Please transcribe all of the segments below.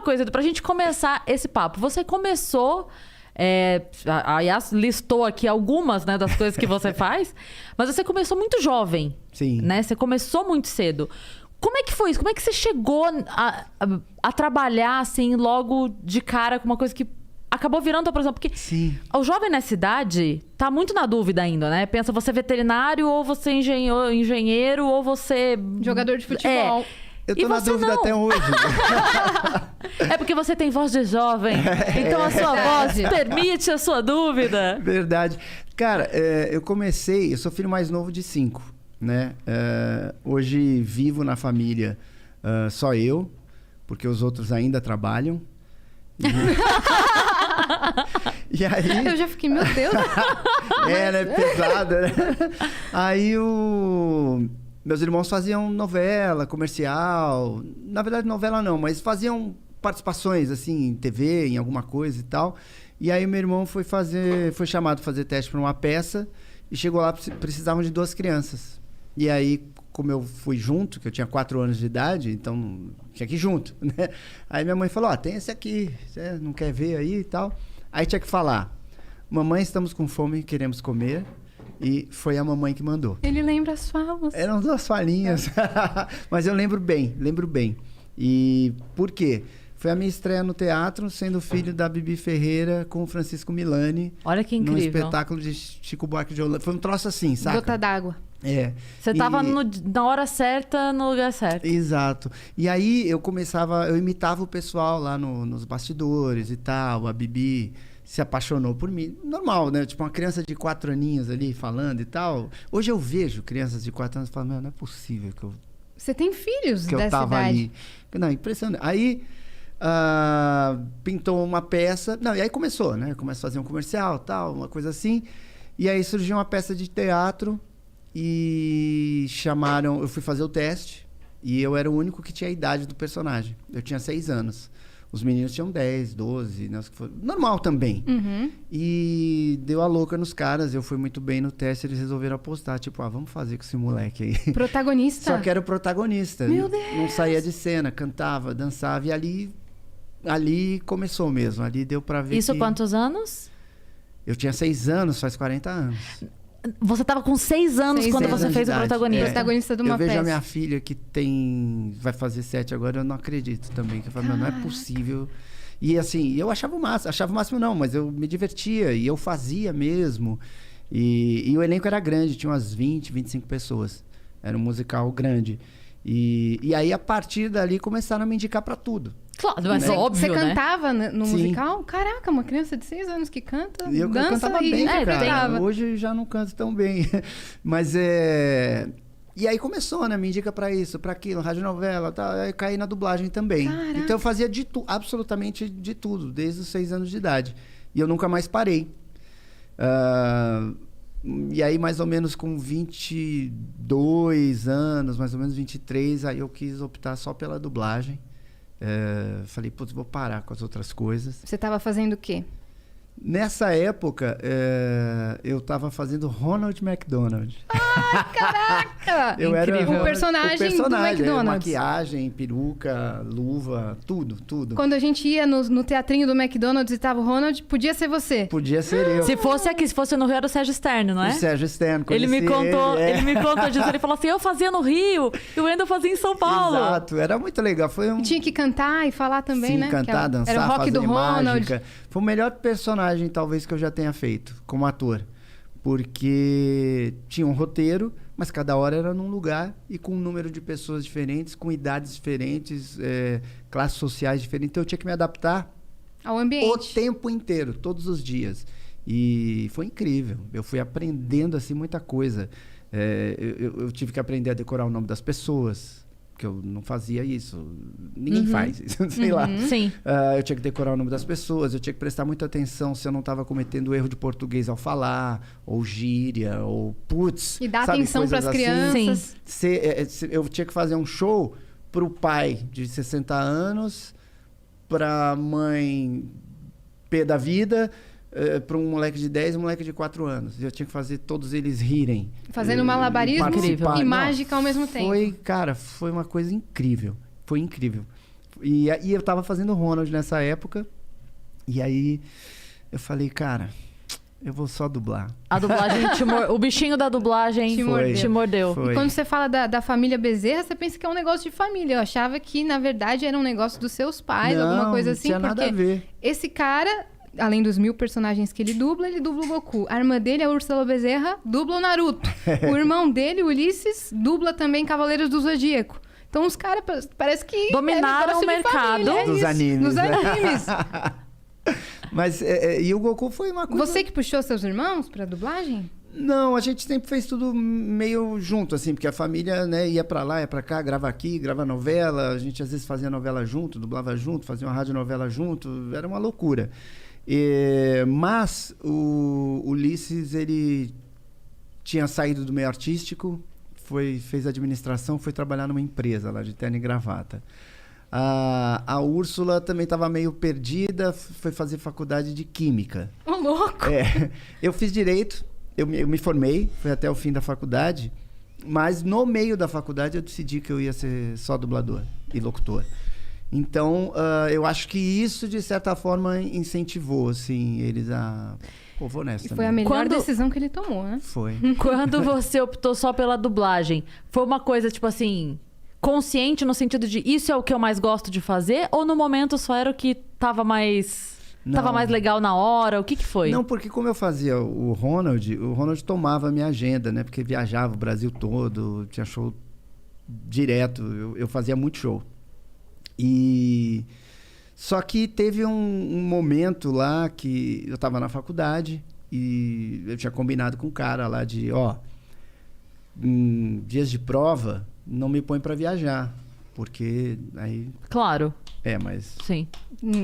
coisa, pra gente começar esse papo. Você começou... a Yas listou aqui algumas, né, das coisas que você faz, mas você começou muito jovem. Sim. Né? Você começou muito cedo. Como é que foi isso? Como é que você chegou a trabalhar assim logo de cara com uma coisa que acabou virando, por exemplo, porque Sim. o jovem nessa idade tá muito na dúvida ainda, né? Pensa, você é veterinário, ou você é engenheiro, ou você... Jogador de futebol. Eu tô na dúvida até hoje. É porque você tem voz de jovem. Então a sua voz permite a sua dúvida. Verdade. Cara, eu sou filho mais novo de 5, né? Hoje vivo na família só eu, porque os outros ainda trabalham. E aí... Eu já fiquei, meu Deus. né? Pesado, né? Aí meus irmãos faziam novela, comercial. Na verdade, novela não, mas faziam participações, assim, em TV, em alguma coisa e tal. E aí meu irmão foi chamado para fazer teste para uma peça e chegou lá, precisavam de 2 crianças. E aí, como eu fui junto, que eu tinha 4 anos de idade, então tinha que ir junto, né? Aí minha mãe falou, tem esse aqui, você não quer ver aí e tal? Aí tinha que falar, mamãe, estamos com fome, queremos comer. E foi a mamãe que mandou. Ele lembra as falas. Eram 2 falinhas. Mas eu lembro bem. E por quê? Foi a minha estreia no teatro, sendo filho da Bibi Ferreira com o Francisco Milani. Olha que incrível. Num espetáculo de Chico Buarque de Holanda. Foi um troço assim, saca? Gota d'água. Você tava na hora certa, no lugar certo. Exato. E aí eu imitava o pessoal lá nos bastidores e tal, a Bibi se apaixonou por mim. Normal, né? Tipo, uma criança de 4 aninhos ali falando e tal. Hoje eu vejo crianças de 4 anos e falo, meu, não é possível que eu... Você tem filhos que dessa eu tava idade? ali. Não, impressionante. Aí pintou uma peça. Não, e aí começou, né? Começa a fazer um comercial, tal, uma coisa assim. E aí surgiu uma peça de teatro e chamaram... Eu fui fazer o teste e eu era o único que tinha a idade do personagem. Eu tinha 6 anos. Os meninos tinham 10, 12, né? Normal também. Uhum. E deu a louca nos caras. Eu fui muito bem no teste. Eles resolveram apostar. Tipo, vamos fazer com esse moleque aí. Protagonista? Só que era o protagonista. Meu Deus! Não saía de cena. Cantava, dançava. E ali começou mesmo. Ali deu pra ver Isso que... quantos anos? Eu tinha 6 anos, faz 40 anos. Você tava com 6 anos quando você fez o protagonista. Protagonista de uma peça. Eu vejo a minha filha que vai fazer 7 agora, eu não acredito também. Que eu falo, não é possível. E assim, eu achava o máximo não, mas eu me divertia e eu fazia mesmo. E o elenco era grande, tinha umas 20, 25 pessoas. Era um musical grande. E aí, a partir dali, começaram a me indicar pra tudo. Claro, mas Né? óbvio, Você né? cantava no Sim. musical? Caraca, uma criança de 6 anos que canta, Eu dança cantava e bem, cara. cantava. Hoje já não canto tão bem. Mas E aí começou, né? Me indica pra isso, pra aquilo, radionovela, tal. Aí eu caí na dublagem também. Caraca. Então eu fazia absolutamente de tudo, desde os 6 anos de idade. E eu nunca mais parei. E aí, mais ou menos com 22 anos, mais ou menos 23, aí eu quis optar só pela dublagem. Falei, putz, vou parar com as outras coisas. Você estava fazendo o quê? Nessa época, eu tava fazendo Ronald McDonald. Caraca! Eu era o personagem do McDonald's. Maquiagem, peruca, luva, tudo. Quando a gente ia no teatrinho do McDonald's e tava o Ronald, podia ser você. Podia ser eu. Se fosse no Rio, era o Sérgio Externo, não é? O Sérgio Externo. Ele me contou disso. Ele falou assim, eu fazia no Rio e o Wendel fazia em São Paulo. Exato, era muito legal. E tinha que cantar e falar também, Sim, né? cantar, dançar, era o rock fazer do Ronald. mágica. Foi o melhor personagem, talvez, que eu já tenha feito como ator. Porque tinha um roteiro, mas cada hora era num lugar e com um número de pessoas diferentes, com idades diferentes, classes sociais diferentes. Então eu tinha que me adaptar ao ambiente. O tempo inteiro, todos os dias. E foi incrível. Eu fui aprendendo assim muita coisa. Eu tive que aprender a decorar o nome das pessoas, que eu não fazia isso. Ninguém faz isso, sei lá. Sim. Eu tinha que decorar o nome das pessoas, eu tinha que prestar muita atenção se eu não estava cometendo erro de português ao falar, ou gíria, ou putz. E dar sabe, atenção para as assim. crianças. Eu tinha que fazer um show pro pai de 60 anos, pra mãe pé da vida, para um moleque de 10 e um moleque de 4 anos. Eu tinha que fazer todos eles rirem. Fazendo malabarismo e mágica ao mesmo tempo. Foi uma coisa incrível. Foi incrível. E eu tava fazendo Ronald nessa época. E aí eu falei, cara, eu vou só dublar. A dublagem o bichinho da dublagem te mordeu. Foi. E quando você fala da família Bezerra, você pensa que é um negócio de família. Eu achava que, na verdade, era um negócio dos seus pais, alguma coisa assim. Não tinha nada a ver. Esse cara, além dos 1000 personagens que ele dubla o Goku. A irmã dele, a Úrsula Bezerra, dubla o Naruto. O irmão dele, o Ulisses, dubla também Cavaleiros do Zodíaco. Então os caras parece que... dominaram o mercado dos animes. Dos animes. Mas, e o Goku foi uma coisa... Você que puxou seus irmãos pra dublagem? Não, a gente sempre fez tudo meio junto, assim, porque a família, né, ia pra lá, ia pra cá, grava aqui, grava novela, a gente às vezes fazia novela junto, dublava junto, fazia uma radionovela junto, era uma loucura. Mas o Ulisses, ele tinha saído do meio artístico, fez administração, foi trabalhar numa empresa lá de terno e gravata. A Úrsula também estava meio perdida, foi fazer faculdade de Química. Ô, louco! Eu fiz Direito, eu me formei, fui até o fim da faculdade, mas no meio da faculdade eu decidi que eu ia ser só dublador e locutor. Então, eu acho que isso, de certa forma, incentivou, assim, eles a... Pô, vou nessa E foi também. a melhor decisão que ele tomou, né? Foi. Quando você optou só pela dublagem, foi uma coisa, tipo assim, consciente no sentido de isso é o que eu mais gosto de fazer? Ou no momento só era o que tava mais legal na hora? O que foi? Não, porque como eu fazia o Ronald tomava a minha agenda, né? Porque viajava o Brasil todo, tinha show direto, eu fazia muito show. Só que teve um momento lá que eu estava na faculdade e eu tinha combinado com um cara lá de, dias de prova, não me põe para viajar, porque aí... Claro. Mas... Sim.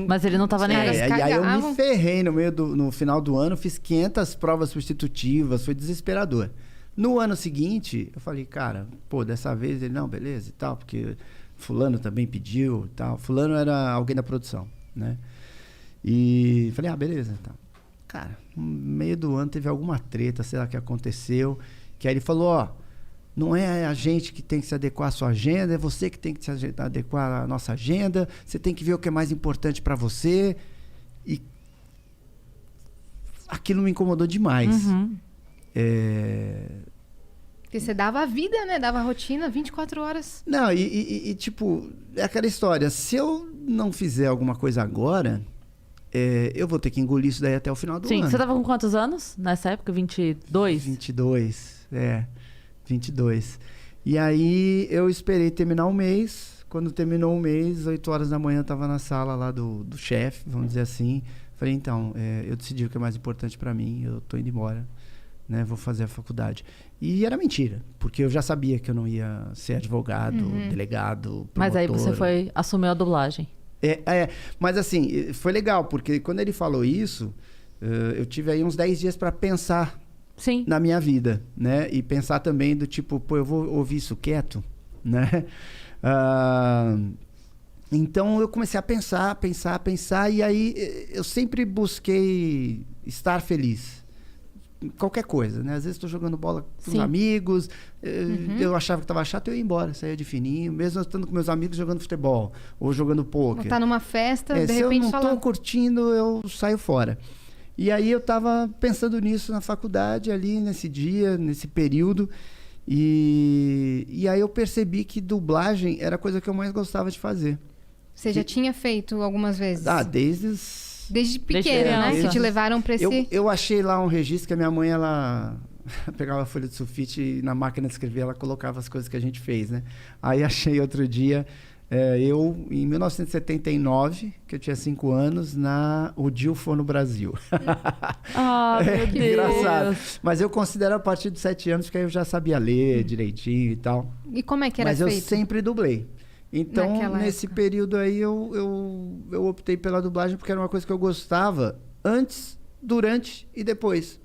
Mas ele não tava nem aí. E aí eu me ferrei no final do ano, fiz 500 provas substitutivas, foi desesperador. No ano seguinte, eu falei, cara, dessa vez ele, não, beleza e tal, porque... Fulano também pediu e tal. Fulano era alguém da produção, né? E falei, beleza. Então. Cara, no meio do ano teve alguma treta, sei lá o que aconteceu, que aí ele falou, não é a gente que tem que se adequar à sua agenda, é você que tem que se adequar à nossa agenda, você tem que ver o que é mais importante para você. E aquilo me incomodou demais. Uhum. Porque você dava a vida, né? Dava a rotina, 24 horas. Não, tipo, é aquela história. Se eu não fizer alguma coisa agora, eu vou ter que engolir isso daí até o final do ano. Sim, você tava com quantos anos nessa época? 22? 22. E aí eu esperei terminar o mês. Quando terminou o mês, 8 horas da manhã, eu tava na sala lá do chefe, vamos dizer assim. Falei, então, eu decidi o que é mais importante pra mim, eu tô indo embora. Né, vou fazer a faculdade. E era mentira, porque eu já sabia que eu não ia ser advogado, delegado, promotor. Mas aí você assumiu a dublagem. Mas assim, foi legal, porque quando ele falou isso, eu tive aí uns 10 dias para pensar na minha vida, né? E pensar também do tipo, eu vou ouvir isso quieto, né? Então eu comecei a pensar, e aí eu sempre busquei estar feliz. Qualquer coisa, né? Às vezes estou jogando bola com os amigos, eu achava que estava chato, eu ia embora, saía de fininho, mesmo estando com meus amigos jogando futebol ou jogando pôquer. Ou tá numa festa, de se repente eu não estou curtindo, eu saio fora. E aí eu estava pensando nisso na faculdade, ali nesse dia, nesse período, e aí eu percebi que dublagem era a coisa que eu mais gostava de fazer. Você já tinha feito algumas vezes? Desde pequena, né? Que te levaram para esse... Eu achei lá um registro que a minha mãe, ela pegava a folha de sulfite e na máquina de escrever ela colocava as coisas que a gente fez, né? Aí achei outro dia, em 1979, que eu tinha 5 anos, o Dilfor no Brasil. Meu Deus. Engraçado. Mas eu considero a partir dos 7 anos, porque aí eu já sabia ler direitinho e tal. E como é que era feito? Mas eu sempre dublei. Então, nesse época. período aí, eu optei pela dublagem porque era uma coisa que eu gostava antes, durante e depois.